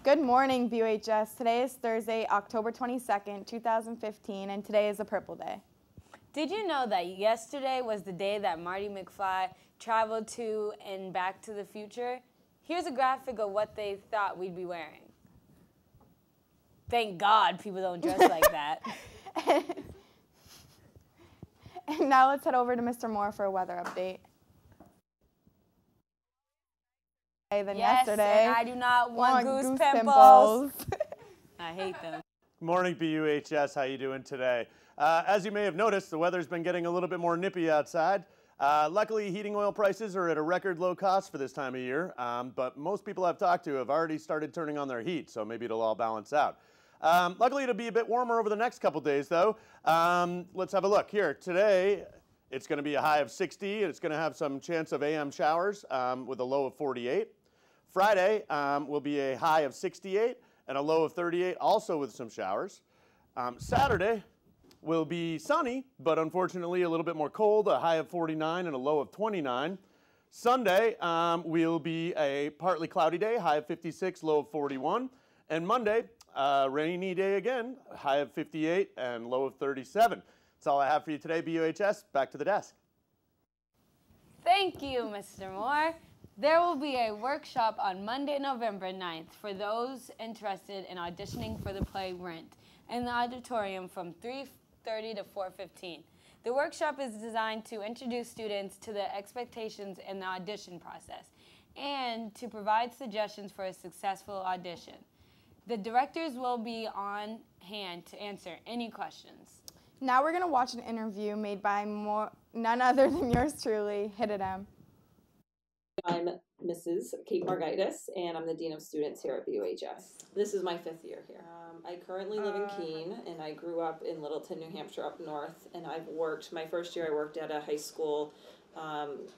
Good morning, BUHS. Today is Thursday, October 22nd, 2015, and today is a Purple Day. Did you know that yesterday was the day that Marty McFly traveled to and Back to the Future? Here's a graphic of what they thought we'd be wearing. Thank God people don't dress like that. And now let's head over to Mr. Moore for a weather update. Than Yes, yesterday. and I do not want goose pimples. pimples. I hate them. Good morning, BUHS. How you doing today? As you may have noticed, the weather's been getting a little bit more nippy outside. Luckily, heating oil prices are at a record low cost for this time of year, but most people I've talked to have already started turning on their heat, so maybe it'll all balance out. Luckily, it'll be a bit warmer over the next couple days, though. Let's have a look here. Today, it's going to be a high of 60, and it's going to have some chance of AM showers with a low of 48. Friday will be a high of 68 and a low of 38, also with some showers. Saturday will be sunny, but unfortunately a little bit more cold, a high of 49 and a low of 29. Sunday will be a partly cloudy day, high of 56, low of 41. And Monday, rainy day again, high of 58 and low of 37. That's all I have for you today, BUHS. Back to the desk. Thank you, Mr. Moore. There will be a workshop on Monday, November 9th for those interested in auditioning for the play Rent in the auditorium from 3:30 to 4:15. The workshop is designed to introduce students to the expectations in the audition process and to provide suggestions for a successful audition. The directors will be on hand to answer any questions. Now we're going to watch an interview made by none other than yours truly, Hit It Em. I'm Mrs. Kate Margaitis, and I'm the Dean of Students here at BUHS. This is my 5th year here. I currently live in Keene, and I grew up in Littleton, New Hampshire, up north, and I've worked, my first year I worked at a high school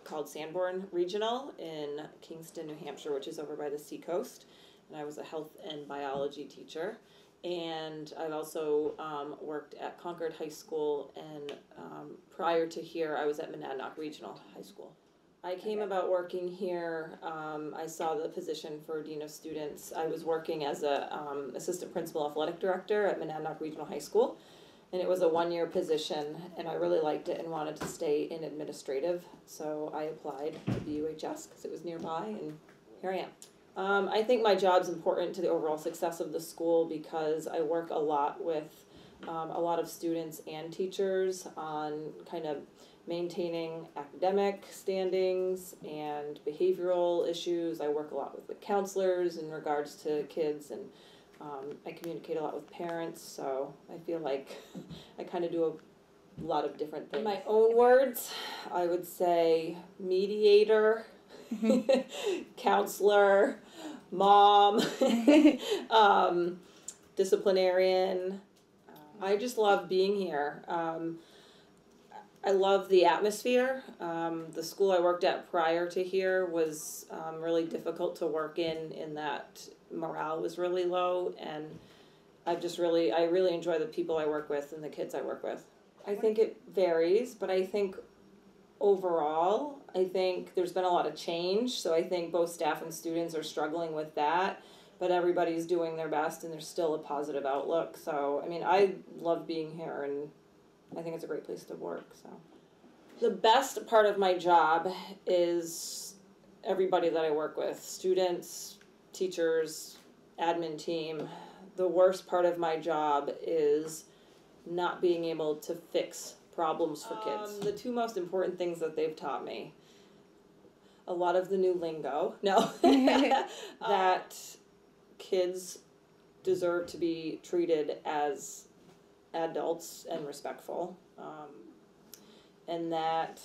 called Sanborn Regional in Kingston, New Hampshire, which is over by the seacoast, and I was a health and biology teacher. And I've also worked at Concord High School, and prior to here, I was at Monadnock Regional High School. I came about working here, I saw the position for Dean of Students. I was working as a Assistant Principal Athletic Director at Monadnock Regional High School, and it was a 1-year position, and I really liked it and wanted to stay in administrative, so I applied to BUHS because it was nearby, and here I am. I think my job's important to the overall success of the school because I work a lot with a lot of students and teachers on kind of maintaining academic standings and behavioral issues. I work a lot with the counselors in regards to kids, and I communicate a lot with parents, so I feel like I kind of do a lot of different things. In my own words, I would say mediator, counselor, mom, disciplinarian. I just love being here. I love the atmosphere. The school I worked at prior to here was really difficult to work in that morale was really low, and I really enjoy the people I work with and the kids I work with. I think it varies, but I think overall, I think there's been a lot of change, so I think both staff and students are struggling with that, but everybody's doing their best and there's still a positive outlook. So, I mean, I love being here, and I think it's a great place to work. So, the best part of my job is everybody that I work with, students, teachers, admin team. The worst part of my job is not being able to fix problems for kids. The 2 most important things that they've taught me, a lot of the new lingo, that kids deserve to be treated as adults and respectful, and that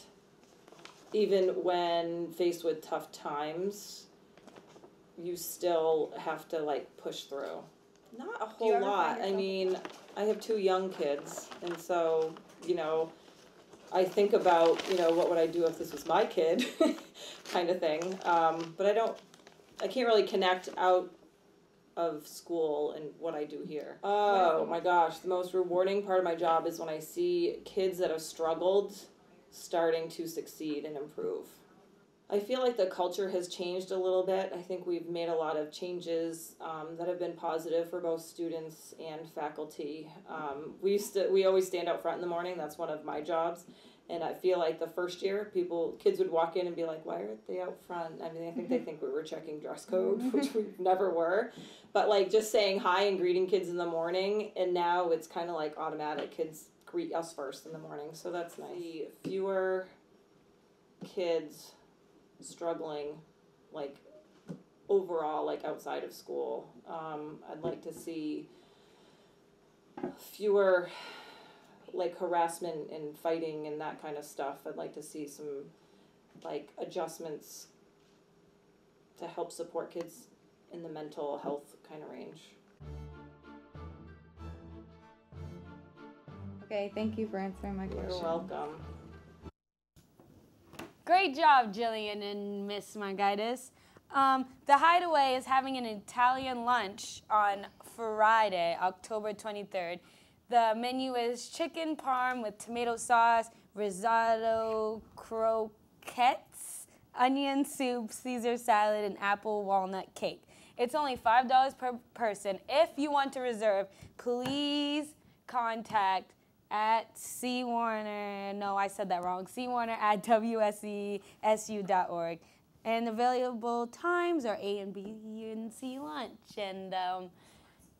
even when faced with tough times, you still have to like push through. Not a whole lot. I mean, I have 2 young kids, and so, you know, I think about, you know, what would I do if this was my kid kind of thing, but I can't really connect out of school and what I do here. Oh my gosh, the most rewarding part of my job is when I see kids that have struggled starting to succeed and improve. I feel like the culture has changed a little bit. I think we've made a lot of changes that have been positive for both students and faculty. We always stand out front in the morning. That's one of my jobs. And I feel like the first year, kids would walk in and be like, why aren't they out front? I mean, I think they think we were checking dress code, which we never were. But like just saying hi and greeting kids in the morning, and now it's kind of like automatic. Kids greet us first in the morning, so that's nice. Fewer kids struggling, like overall, like outside of school. I'd like to see fewer like harassment and fighting and that kind of stuff. I'd like to see some like adjustments to help support kids in the mental health kind of range. Okay, thank you for answering my question. You're welcome. Great job, Jillian and Miss Margaitis. The Hideaway is having an Italian lunch on Friday, October 23rd. The menu is chicken parm with tomato sauce, risotto, croquettes, onion soup, Caesar salad, and apple walnut cake. It's only $5 per person. If you want to reserve, please contact at cwarner, no, I said that wrong, cwarner@wsesu.org. And available times are A and B and C lunch. And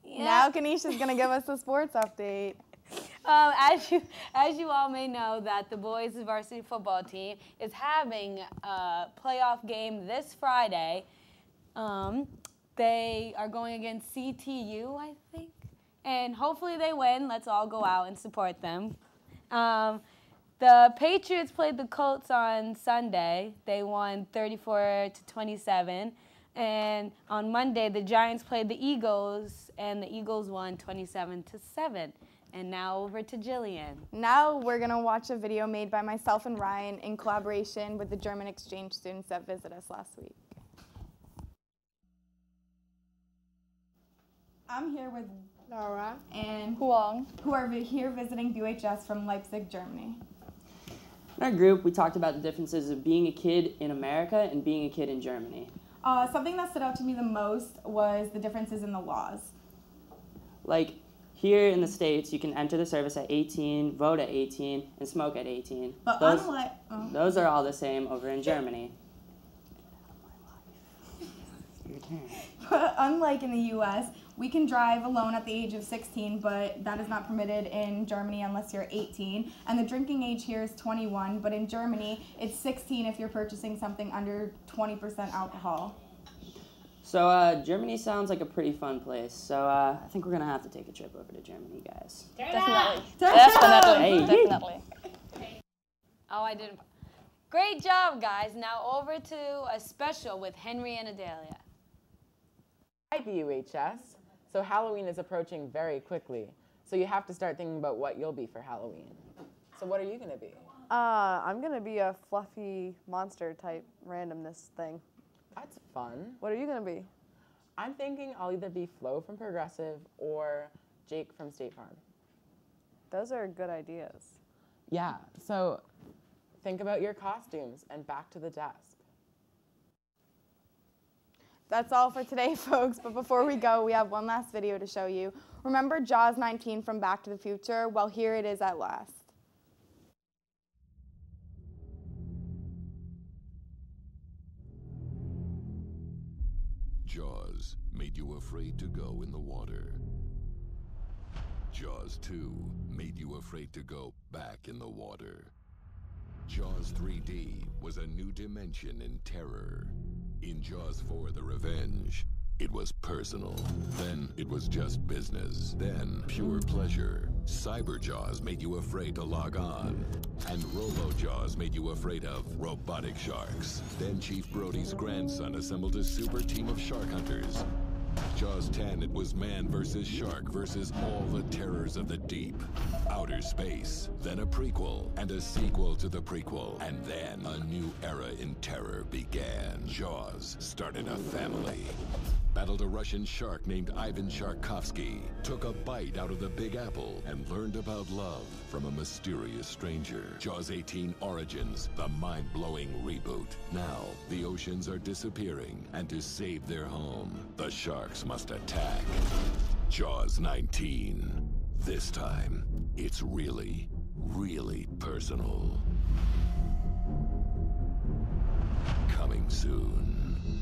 yeah. Now Kanisha's going to give us the sports update. As you all may know, that the boys varsity football team is having a playoff game this Friday. They are going against CTU, I think. And hopefully they win. Let's all go out and support them. The Patriots played the Colts on Sunday. They won 34-27. And on Monday, the Giants played the Eagles, and the Eagles won 27-7. And now over to Jillian. Now we're going to watch a video made by myself and Ryan in collaboration with the German exchange students that visited us last week. I'm here with Laura and Huang, who are here visiting Buhs from Leipzig, Germany. In our group, we talked about the differences of being a kid in America and being a kid in Germany. Something that stood out to me the most was the differences in the laws. Like, here in the States, you can enter the service at 18, vote at 18, and smoke at 18. But those are all the same over in Germany. Your turn. But unlike in the U.S., we can drive alone at the age of 16, but that is not permitted in Germany unless you're 18. And the drinking age here is 21, but in Germany, it's 16 if you're purchasing something under 20% alcohol. So Germany sounds like a pretty fun place. So I think we're going to have to take a trip over to Germany, guys. Definitely. Hey. Definitely. Oh, I didn't. Great job, guys. Now over to a special with Henry and Adelia. Hi, BUHS. So Halloween is approaching very quickly. So you have to start thinking about what you'll be for Halloween. So what are you going to be? I'm going to be a fluffy monster type randomness thing. That's fun. What are you going to be? I'm thinking I'll either be Flo from Progressive or Jake from State Farm. Those are good ideas. Yeah, so think about your costumes and back to the desk. That's all for today, folks, but before we go, we have one last video to show you. Remember Jaws 19 from Back to the Future? Well, here it is at last. Jaws made you afraid to go in the water. Jaws 2 made you afraid to go back in the water. Jaws 3D was a new dimension in terror. In Jaws 4: The Revenge, it was personal. Then it was just business. Then pure pleasure. Cyber Jaws made you afraid to log on. And Robo Jaws made you afraid of robotic sharks. Then Chief Brody's grandson assembled a super team of shark hunters. Jaws 10, it was man versus shark versus all the terrors of the deep. outer space, then a prequel, and a sequel to the prequel, and then a new era in terror began. Jaws started a family. Battled a Russian shark named Ivan Sharkovsky, took a bite out of the Big Apple, and learned about love from a mysterious stranger. Jaws 18 Origins, the mind-blowing reboot. Now, the oceans are disappearing, and to save their home, the sharks must attack. Jaws 19. This time, it's really, really personal. Coming soon.